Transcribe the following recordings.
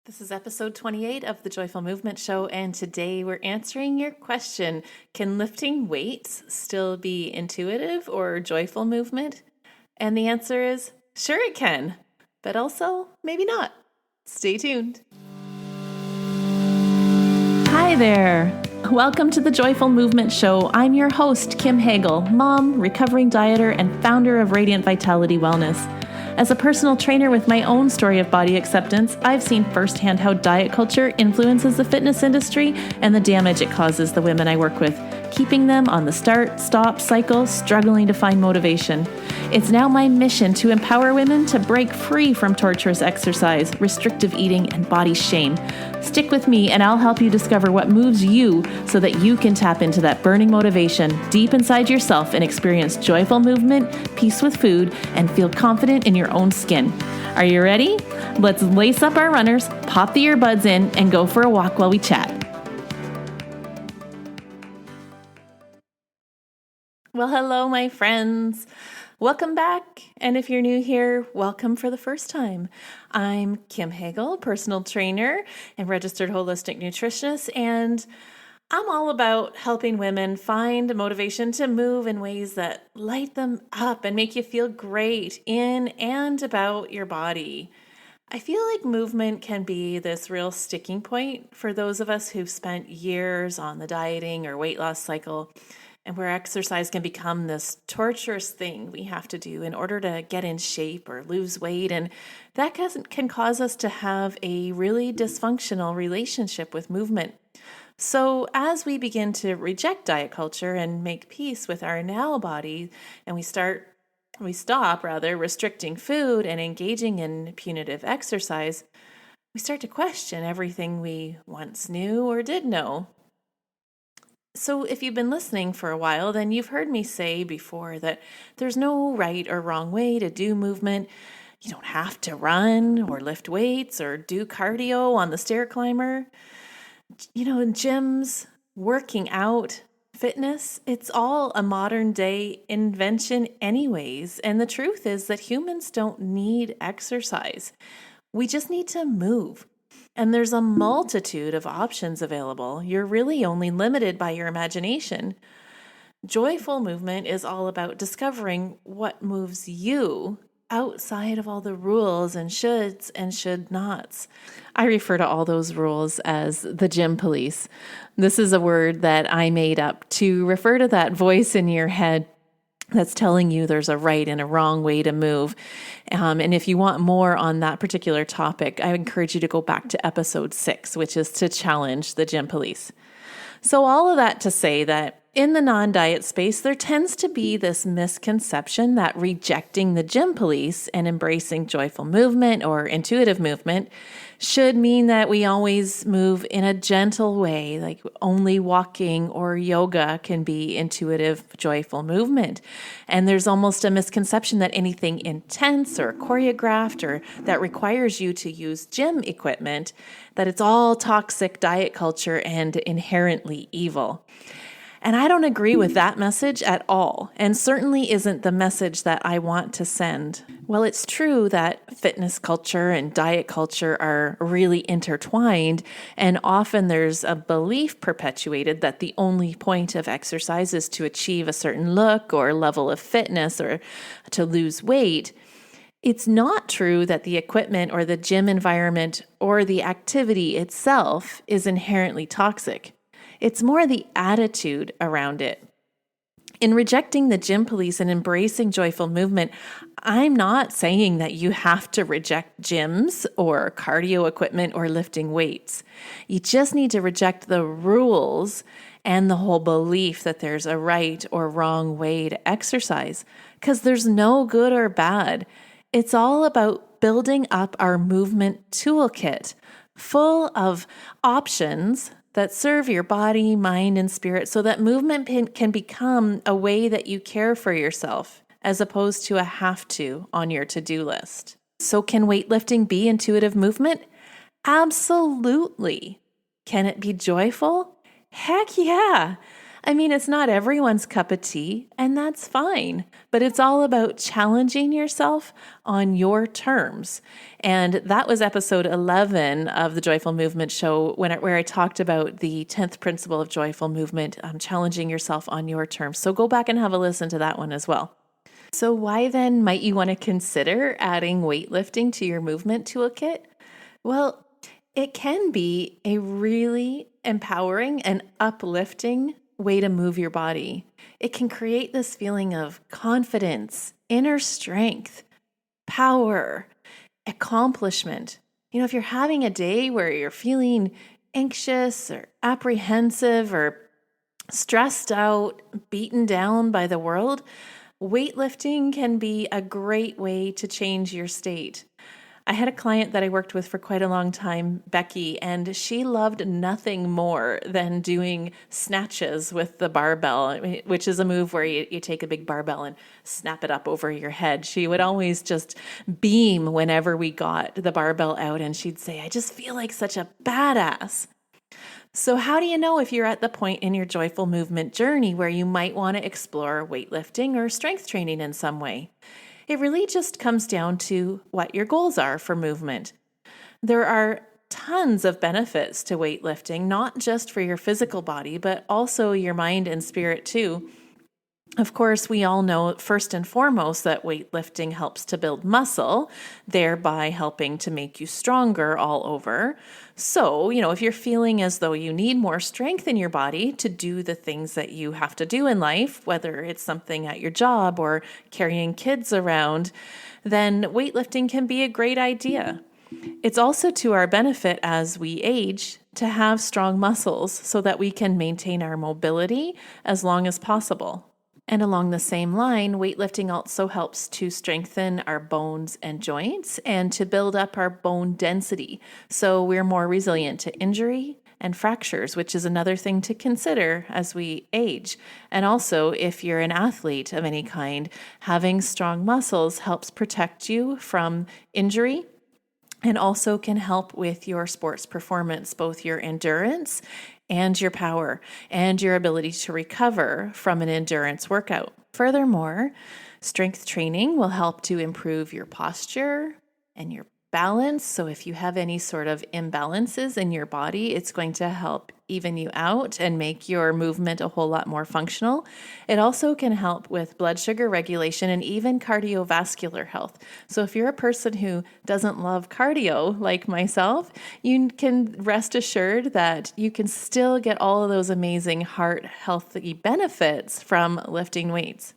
This is episode 28 of the Joyful Movement Show, and today we're answering your question: can lifting weights still be intuitive or joyful movement? And the answer is sure it can, but also maybe not. Stay tuned. Hi there. Welcome to the Joyful Movement Show. I'm your host, Kim Hagel, mom, recovering dieter, and founder of Radiant Vitality Wellness. As a personal trainer with my own story of body acceptance, I've seen firsthand how diet culture influences the fitness industry and the damage it causes the women I work with, keeping them on the start-stop cycle, struggling to find motivation. It's now my mission to empower women to break free from torturous exercise, restrictive eating, and body shame. Stick with me and I'll help you discover what moves you so that you can tap into that burning motivation deep inside yourself and experience joyful movement, peace with food, and feel confident in your own skin. Are you ready? Let's lace up our runners, pop the earbuds in, and go for a walk while we chat. Well, hello, my friends. Welcome back. And if you're new here, welcome for the first time. I'm Kim Hagel, personal trainer and registered holistic nutritionist, and I'm all about helping women find motivation to move in ways that light them up and make you feel great in and about your body. I feel like movement can be this real sticking point for those of us who've spent years on the dieting or weight loss cycle, and where exercise can become this torturous thing we have to do in order to get in shape or lose weight. And that can cause us to have a really dysfunctional relationship with movement. So as we begin to reject diet culture and make peace with our now body, and we stop restricting food and engaging in punitive exercise, we start to question everything we once knew or did know. So if you've been listening for a while, then you've heard me say before that there's no right or wrong way to do movement. You don't have to run or lift weights or do cardio on the stair climber. In gyms, working out, fitness, it's all a modern day invention anyways. And the truth is that humans don't need exercise. We just need to move. And there's a multitude of options available. You're really only limited by your imagination. Joyful movement is all about discovering what moves you outside of all the rules and shoulds and should nots. I refer to all those rules as the gym police. This is a word that I made up to refer to that voice in your head that's telling you there's a right and a wrong way to move. And if you want more on that particular topic, I encourage you to go back to episode 6, which is to challenge the gym police. So all of that to say that in the non-diet space, there tends to be this misconception that rejecting the gym police and embracing joyful movement or intuitive movement should mean that we always move in a gentle way, like only walking or yoga can be intuitive, joyful movement. And there's almost a misconception that anything intense or choreographed or that requires you to use gym equipment, that it's all toxic diet culture and inherently evil. And I don't agree with that message at all, and certainly isn't the message that I want to send. Well, it's true that fitness culture and diet culture are really intertwined, and often there's a belief perpetuated that the only point of exercise is to achieve a certain look or level of fitness or to lose weight. It's not true that the equipment or the gym environment or the activity itself is inherently toxic. It's more the attitude around it. In rejecting the gym police and embracing joyful movement, I'm not saying that you have to reject gyms or cardio equipment or lifting weights. You just need to reject the rules and the whole belief that there's a right or wrong way to exercise, because there's no good or bad. It's all about building up our movement toolkit, full of options that serve your body, mind, and spirit so that movement can become a way that you care for yourself as opposed to a have to on your to-do list. So can weightlifting be intuitive movement? Absolutely. Can it be joyful? Heck yeah. I mean, it's not everyone's cup of tea, and that's fine, but it's all about challenging yourself on your terms. And that was episode 11 of the Joyful Movement Show, where I talked about the 10th principle of Joyful Movement, challenging yourself on your terms. So go back and have a listen to that one as well. So why then might you want to consider adding weightlifting to your movement toolkit? Well, it can be a really empowering and uplifting way to move your body. It can create this feeling of confidence, inner strength, power, accomplishment. If you're having a day where you're feeling anxious or apprehensive or stressed out, beaten down by the world, weightlifting can be a great way to change your state. I had a client that I worked with for quite a long time, Becky, and she loved nothing more than doing snatches with the barbell, which is a move where you take a big barbell and snap it up over your head. She would always just beam whenever we got the barbell out, and she'd say, "I just feel like such a badass." So how do you know if you're at the point in your joyful movement journey where you might want to explore weightlifting or strength training in some way? It really just comes down to what your goals are for movement. There are tons of benefits to weightlifting, not just for your physical body, but also your mind and spirit too. Of course, we all know first and foremost that weightlifting helps to build muscle, thereby helping to make you stronger all over. So, if you're feeling as though you need more strength in your body to do the things that you have to do in life, whether it's something at your job or carrying kids around, then weightlifting can be a great idea. It's also to our benefit as we age to have strong muscles so that we can maintain our mobility as long as possible. And along the same line, weightlifting also helps to strengthen our bones and joints and to build up our bone density. So we're more resilient to injury and fractures, which is another thing to consider as we age. And also, if you're an athlete of any kind, having strong muscles helps protect you from injury and also can help with your sports performance, both your endurance and your power and your ability to recover from an endurance workout. Furthermore, strength training will help to improve your posture and your balance. So if you have any sort of imbalances in your body, it's going to help even you out and make your movement a whole lot more functional. It also can help with blood sugar regulation and even cardiovascular health. So if you're a person who doesn't love cardio like myself, you can rest assured that you can still get all of those amazing heart healthy benefits from lifting weights.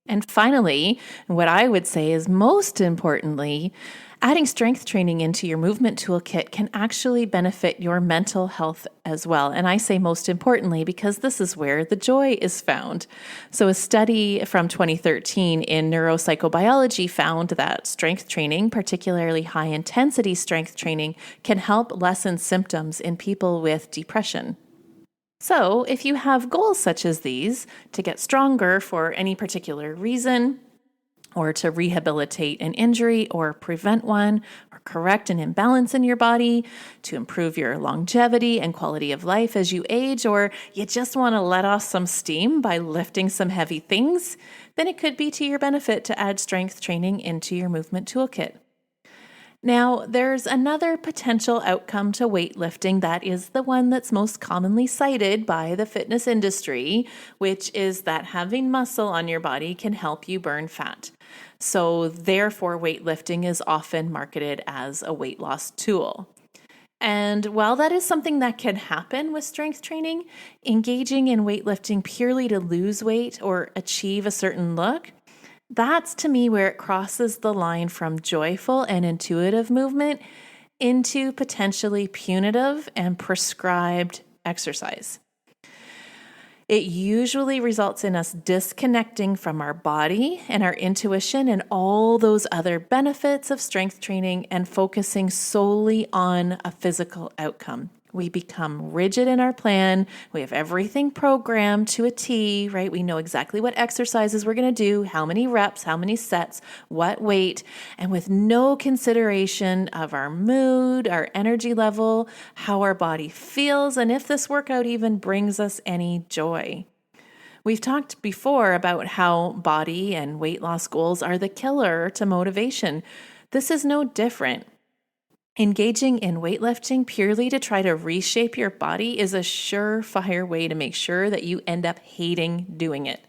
And finally, what I would say is most importantly, adding strength training into your movement toolkit can actually benefit your mental health as well. And I say most importantly because this is where the joy is found. So a study from 2013 in neuropsychobiology found that strength training, particularly high intensity strength training, can help lessen symptoms in people with depression. So if you have goals such as these, to get stronger for any particular reason, or to rehabilitate an injury or prevent one, or correct an imbalance in your body, to improve your longevity and quality of life as you age, or you just want to let off some steam by lifting some heavy things, then it could be to your benefit to add strength training into your movement toolkit. Now, there's another potential outcome to weightlifting that is the one that's most commonly cited by the fitness industry, which is that having muscle on your body can help you burn fat. So therefore, weightlifting is often marketed as a weight loss tool. And while that is something that can happen with strength training, engaging in weightlifting purely to lose weight or achieve a certain look, that's to me where it crosses the line from joyful and intuitive movement into potentially punitive and prescribed exercise. It usually results in us disconnecting from our body and our intuition and all those other benefits of strength training and focusing solely on a physical outcome. We become rigid in our plan. We have everything programmed to a T, right? We know exactly what exercises we're going to do, how many reps, how many sets, what weight, and with no consideration of our mood, our energy level, how our body feels, and if this workout even brings us any joy. We've talked before about how body and weight loss goals are the killer to motivation. This is no different. Engaging in weightlifting purely to try to reshape your body is a surefire way to make sure that you end up hating doing it.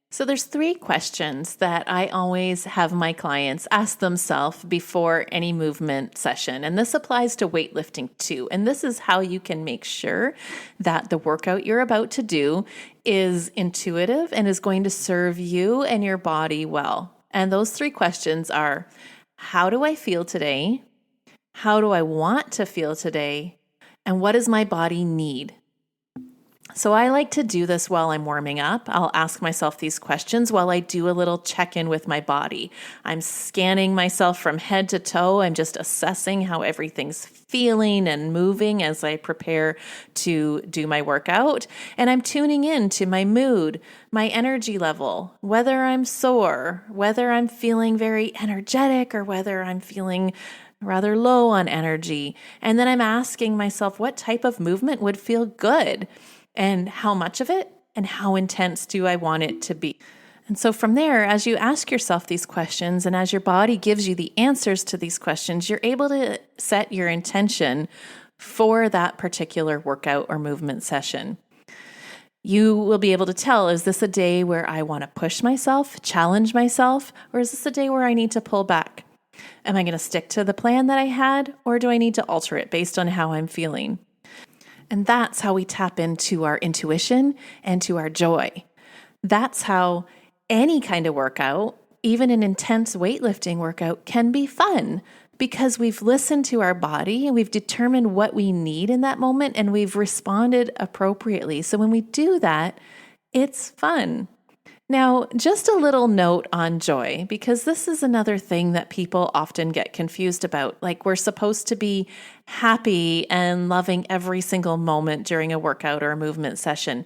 So there's 3 questions that I always have my clients ask themselves before any movement session. And this applies to weightlifting too. And this is how you can make sure that the workout you're about to do is intuitive and is going to serve you and your body well. And those 3 questions are, how do I feel today? How do I want to feel today? And what does my body need? So I like to do this while I'm warming up. I'll ask myself these questions while I do a little check-in with my body. I'm scanning myself from head to toe. I'm just assessing how everything's feeling and moving as I prepare to do my workout. And I'm tuning in to my mood, my energy level, whether I'm sore, whether I'm feeling very energetic, or whether I'm feeling rather low on energy. And then I'm asking myself what type of movement would feel good, and how much of it, and how intense do I want it to be. And so from there, as you ask yourself these questions and as your body gives you the answers to these questions, you're able to set your intention for that particular workout or movement session. You will be able to tell, is this a day where I want to push myself, challenge myself, or is this a day where I need to pull back? Am I going to stick to the plan that I had, or do I need to alter it based on how I'm feeling? And that's how we tap into our intuition and to our joy. That's how any kind of workout, even an intense weightlifting workout, can be fun, because we've listened to our body and we've determined what we need in that moment and we've responded appropriately. So when we do that, it's fun. Now, just a little note on joy, because this is another thing that people often get confused about. Like, we're supposed to be happy and loving every single moment during a workout or a movement session.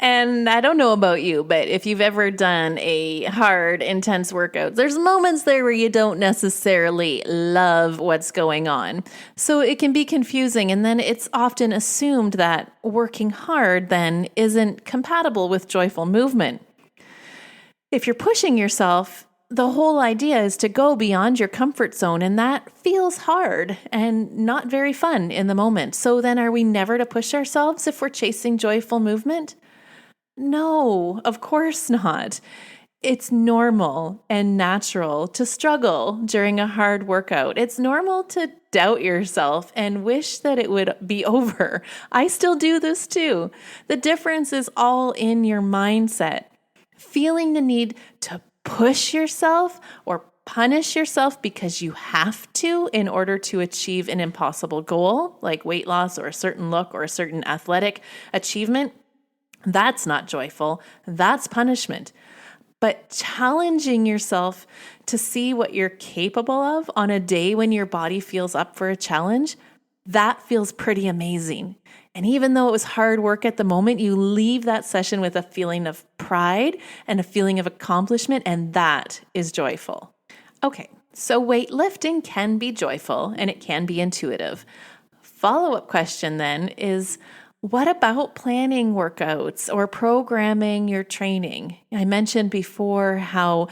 And I don't know about you, but if you've ever done a hard, intense workout, there's moments there where you don't necessarily love what's going on. So it can be confusing. And then it's often assumed that working hard then isn't compatible with joyful movement. If you're pushing yourself, the whole idea is to go beyond your comfort zone, and that feels hard and not very fun in the moment. So then are we never to push ourselves if we're chasing joyful movement? No, of course not. It's normal and natural to struggle during a hard workout. It's normal to doubt yourself and wish that it would be over. I still do this too. The difference is all in your mindset. Feeling the need to push yourself or punish yourself because you have to in order to achieve an impossible goal, like weight loss or a certain look or a certain athletic achievement, that's not joyful. That's punishment. But challenging yourself to see what you're capable of on a day when your body feels up for a challenge, that feels pretty amazing. And even though it was hard work at the moment, you leave that session with a feeling of pride and a feeling of accomplishment, and that is joyful. Okay, so weightlifting can be joyful and it can be intuitive. Follow-up question then is, what about planning workouts or programming your training? I mentioned before how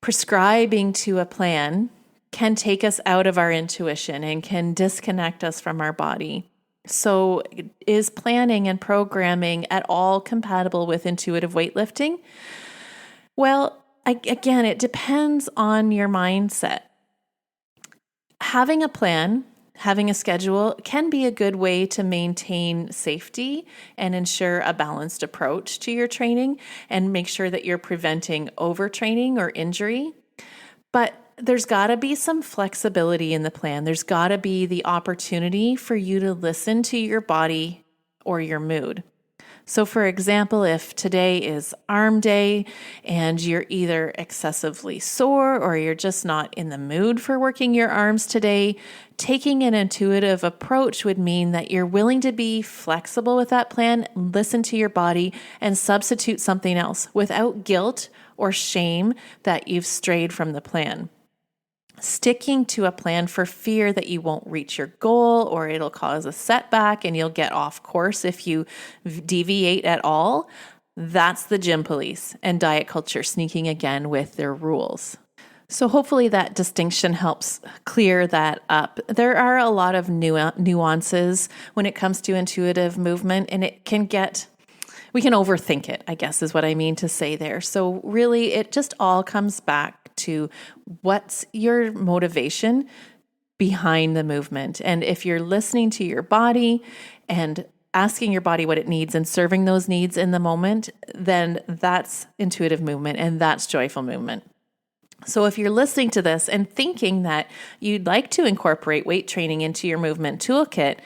prescribing to a plan can take us out of our intuition and can disconnect us from our body. So is planning and programming at all compatible with intuitive weightlifting? Well, again, it depends on your mindset. Having a plan, having a schedule can be a good way to maintain safety and ensure a balanced approach to your training and make sure that you're preventing overtraining or injury. But there's got to be some flexibility in the plan. There's got to be the opportunity for you to listen to your body or your mood. So for example, if today is arm day and you're either excessively sore or you're just not in the mood for working your arms today, taking an intuitive approach would mean that you're willing to be flexible with that plan, listen to your body, and substitute something else without guilt or shame that you've strayed from the plan. Sticking to a plan for fear that you won't reach your goal or it'll cause a setback and you'll get off course if you deviate at all, That's the gym police and diet culture sneaking again with their rules. So hopefully that distinction helps clear that up. There are a lot of nuances when it comes to intuitive movement, and we can overthink it, I guess is what I mean to say there. So really, it just all comes back to what's your motivation behind the movement. And if you're listening to your body and asking your body what it needs and serving those needs in the moment, then that's intuitive movement and that's joyful movement. So if you're listening to this and thinking that you'd like to incorporate weight training into your movement toolkit,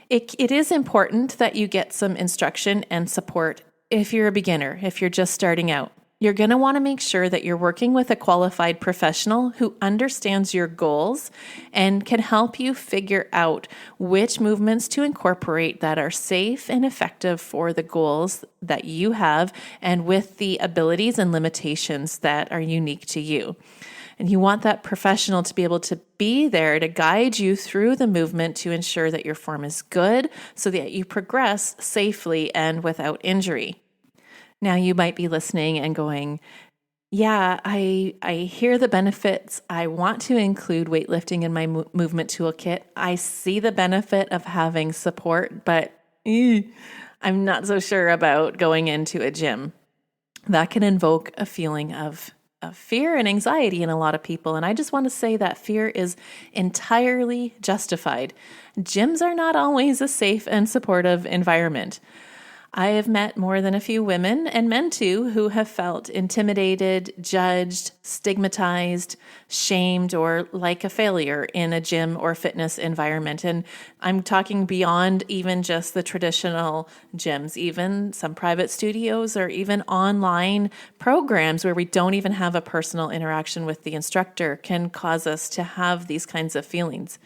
it is important that you get some instruction and support if you're a beginner, if you're just starting out. You're going to want to make sure that you're working with a qualified professional who understands your goals and can help you figure out which movements to incorporate that are safe and effective for the goals that you have and with the abilities and limitations that are unique to you. And you want that professional to be able to be there to guide you through the movement to ensure that your form is good so that you progress safely and without injury. Now you might be listening and going, yeah, I hear the benefits. I want to include weightlifting in my movement toolkit. I see the benefit of having support, but I'm not so sure about going into a gym. That can invoke a feeling of fear and anxiety in a lot of people. And I just want to say that fear is entirely justified. Gyms are not always a safe and supportive environment. I have met more than a few women and men too who have felt intimidated, judged, stigmatized, shamed, or like a failure in a gym or fitness environment. And I'm talking beyond even just the traditional gyms, even some private studios or even online programs where we don't even have a personal interaction with the instructor can cause us to have these kinds of feelings.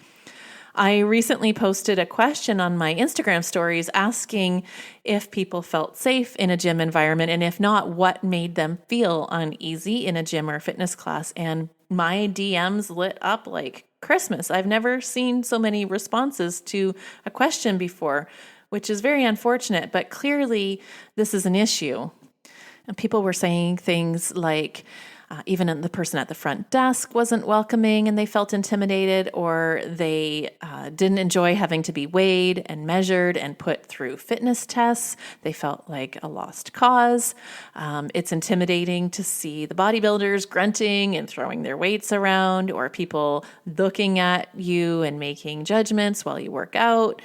I recently posted a question on my Instagram stories asking if people felt safe in a gym environment, and if not, what made them feel uneasy in a gym or fitness class. And my DMs lit up like Christmas. I've never seen so many responses to a question before, which is very unfortunate, but clearly this is an issue. And people were saying things like, even the person at the front desk wasn't welcoming and they felt intimidated, or they didn't enjoy having to be weighed and measured and put through fitness tests. They felt like a lost cause. It's intimidating to see the bodybuilders grunting and throwing their weights around, or people looking at you and making judgments while you work out.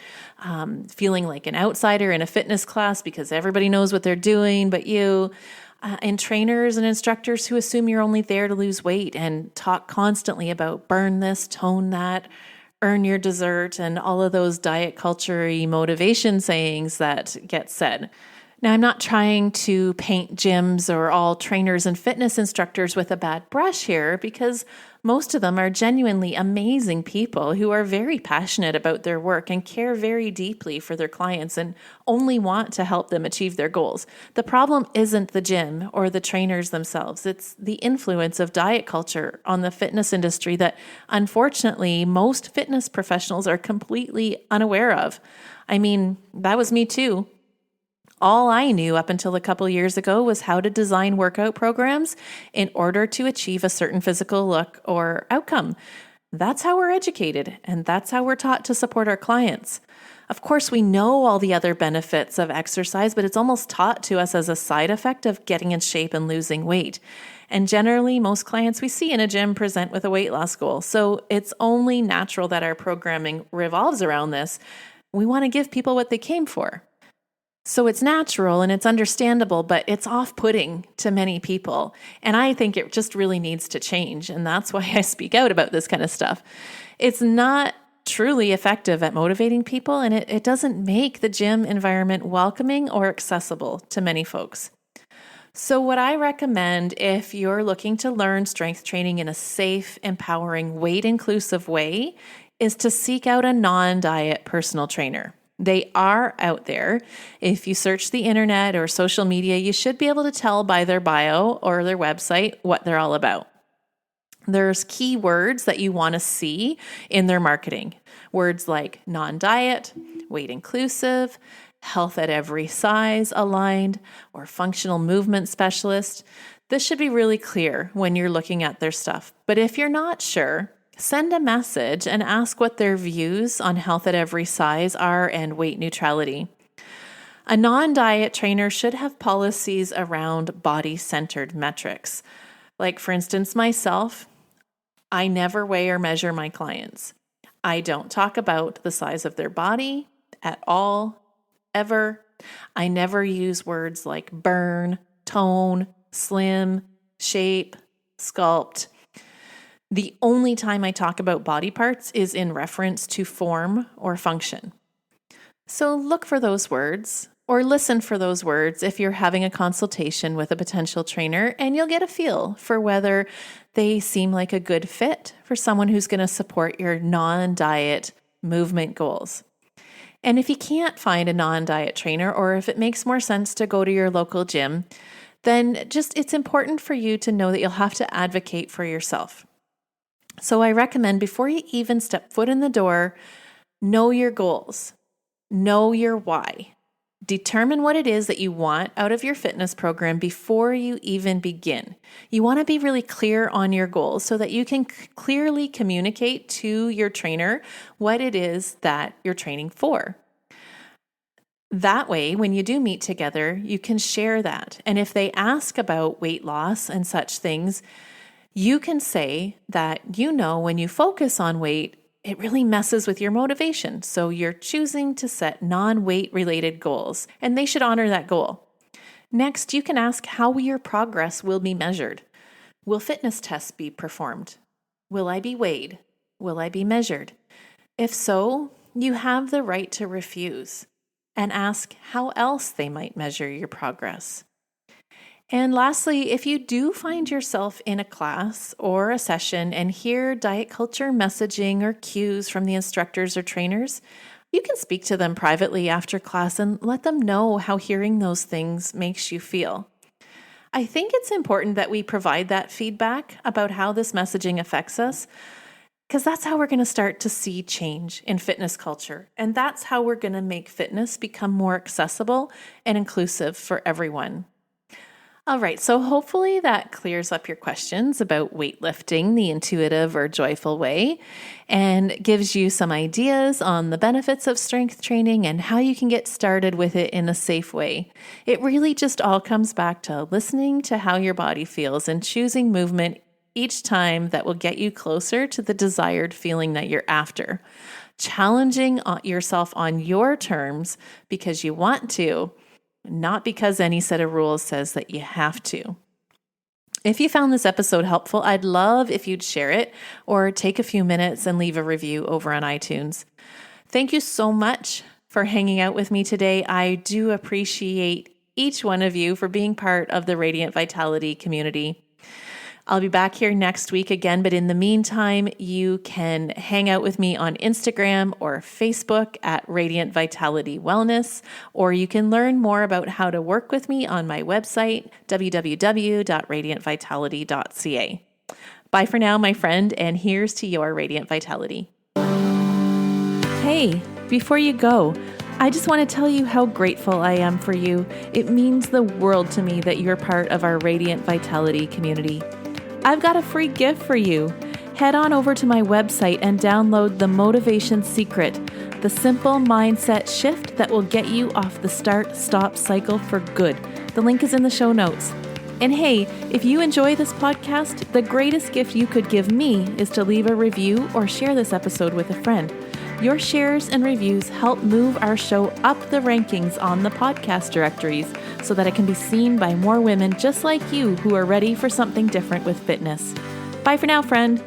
Feeling like an outsider in a fitness class because everybody knows what they're doing but you. And trainers and instructors who assume you're only there to lose weight and talk constantly about burn this, tone that, earn your dessert, and all of those diet culture-y motivation sayings that get said. Now, I'm not trying to paint gyms or all trainers and fitness instructors with a bad brush here, because most of them are genuinely amazing people who are very passionate about their work and care very deeply for their clients and only want to help them achieve their goals. The problem isn't the gym or the trainers themselves. It's the influence of diet culture on the fitness industry that, unfortunately, most fitness professionals are completely unaware of. I mean, that was me too. All I knew up until a couple years ago was how to design workout programs in order to achieve a certain physical look or outcome. That's how we're educated, and that's how we're taught to support our clients. Of course, we know all the other benefits of exercise, but it's almost taught to us as a side effect of getting in shape and losing weight. And generally, most clients we see in a gym present with a weight loss goal. So it's only natural that our programming revolves around this. We want to give people what they came for. So it's natural and it's understandable, but it's off-putting to many people. And I think it just really needs to change. And that's why I speak out about this kind of stuff. It's not truly effective at motivating people, and it doesn't make the gym environment welcoming or accessible to many folks. So what I recommend if you're looking to learn strength training in a safe, empowering, weight-inclusive way is to seek out a non-diet personal trainer. They are out there. If you search the internet or social media, you should be able to tell by their bio or their website what they're all about. There's key words that you want to see in their marketing. Words like non-diet, weight inclusive, health at every size aligned, or functional movement specialist. This should be really clear when you're looking at their stuff. But if you're not sure, send a message and ask what their views on health at every size are and weight neutrality. A non-diet trainer should have policies around body-centered metrics. Like, for instance, myself, I never weigh or measure my clients. I don't talk about the size of their body at all, ever. I never use words like burn, tone, slim, shape, sculpt. The only time I talk about body parts is in reference to form or function. So look for those words or listen for those words if you're having a consultation with a potential trainer, and you'll get a feel for whether they seem like a good fit for someone who's going to support your non-diet movement goals. And if you can't find a non-diet trainer, or if it makes more sense to go to your local gym, then it's important for you to know that you'll have to advocate for yourself. So I recommend before you even step foot in the door, know your goals, know your why. Determine what it is that you want out of your fitness program before you even begin. You want to be really clear on your goals so that you can clearly communicate to your trainer what it is that you're training for. That way, when you do meet together, you can share that. And if they ask about weight loss and such things, you can say that, when you focus on weight, it really messes with your motivation. So you're choosing to set non-weight related goals, and they should honor that goal. Next, you can ask how your progress will be measured. Will fitness tests be performed? Will I be weighed? Will I be measured? If so, you have the right to refuse and ask how else they might measure your progress. And lastly, if you do find yourself in a class or a session and hear diet culture messaging or cues from the instructors or trainers, you can speak to them privately after class and let them know how hearing those things makes you feel. I think it's important that we provide that feedback about how this messaging affects us, because that's how we're going to start to see change in fitness culture. And that's how we're going to make fitness become more accessible and inclusive for everyone. All right, so hopefully that clears up your questions about weightlifting the intuitive or joyful way and gives you some ideas on the benefits of strength training and how you can get started with it in a safe way. It really just all comes back to listening to how your body feels and choosing movement each time that will get you closer to the desired feeling that you're after. Challenging yourself on your terms because you want to, not because any set of rules says that you have to. If you found this episode helpful, I'd love if you'd share it or take a few minutes and leave a review over on iTunes. Thank you so much for hanging out with me today. I do appreciate each one of you for being part of the Radiant Vitality community. I'll be back here next week again, but in the meantime, you can hang out with me on Instagram or Facebook at Radiant Vitality Wellness, or you can learn more about how to work with me on my website, www.radiantvitality.ca. Bye for now, my friend, and here's to your Radiant Vitality. Hey, before you go, I just want to tell you how grateful I am for you. It means the world to me that you're part of our Radiant Vitality community. I've got a free gift for you. Head on over to my website and download The Motivation Secret, the simple mindset shift that will get you off the start-stop cycle for good. The link is in the show notes. And hey, if you enjoy this podcast, the greatest gift you could give me is to leave a review or share this episode with a friend. Your shares and reviews help move our show up the rankings on the podcast directories so that it can be seen by more women just like you who are ready for something different with fitness. Bye for now, friend.